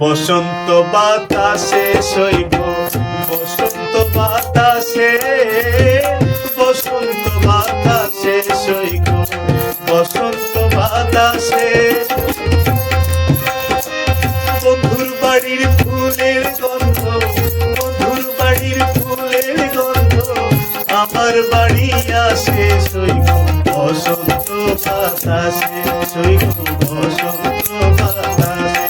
বসন্ত বাতাসে সইব, বসন্ত বাতাসে, বসন্ত বাতাসে সইব, বসন্ত বাতাসে। বন্ধুর বাড়ির ফুলের গন্ধ, বন্ধুর বাড়ির ফুলের গন্ধ আমার বাড়ি আসে সইব, বসন্ত বাতাসে সইব, বসন্ত বাতাসে।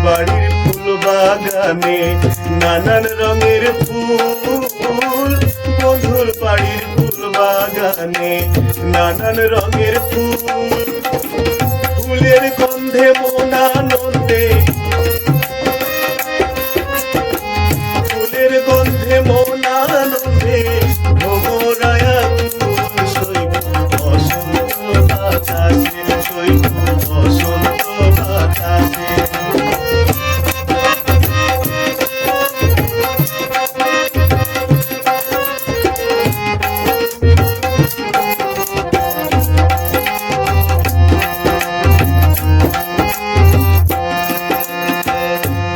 বাড়ির ফুল বাগানে নানান রঙের ফুল, বন্ধুর বাড়ির ফুল বাগানে নানান রঙের ফুল। ফুলের গন্ধে মন আনন্দে, ফুলের গন্ধে মন আনন্দে ভোমরায়া ফুল সইব, বসন্ত বাতাসে সইব, বসন্ত বাতাসে।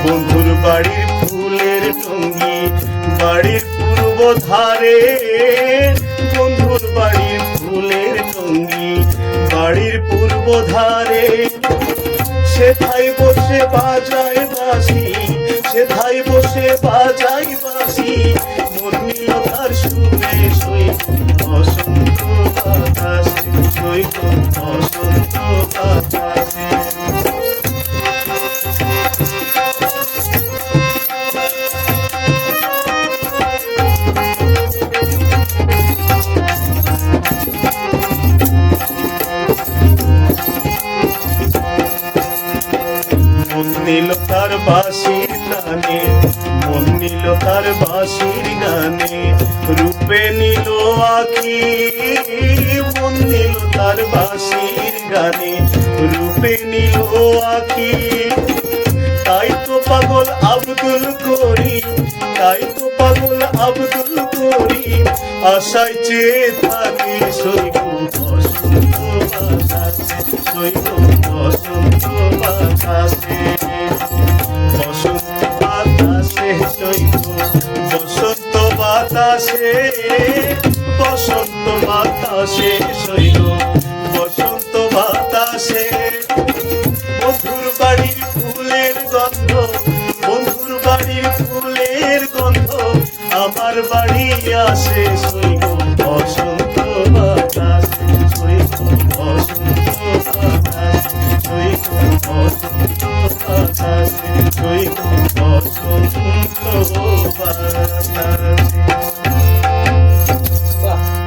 বন্ধুর বাড়ির ফুলের টঙ্গি বাড়ির পূর্ব ধারে, বন্ধুর বাড়ির ফুলের টঙ্গি বাড়ির পূর্ব ধারে। সেথায় বসে বাজায় বাঁশি, সেথায় বসে বাজায় বাঁশি মন নিল তার সুরে সইব, বসন্ত বাতাসে সইব, বসন্ত বাতাসে। মন নিল তার বাঁশির গানে, মন নিল তার বাঁশির গানে রূপে নিল আখি, মন নিল তার বাঁশির গানে রূপে নিল আখি। তাই তো পাগল আব্দুল করিম, তাই তো পাগল আব্দুল করিম আশায় চেয়ে থাকি সইব, বসন্ত বাতাসে সইব, বসন্ত বাতাসে, বসন্ত বাতাসে সইব, বসন্ত বাতাসে, বসন্ত বাতাসে সইব, বসন্ত বাতাসে। বন্ধুর বাড়ির ফুলের গন্ধ, বন্ধুর বাড়ির ফুলের গন্ধ আমার বাড়ি আসে সইব,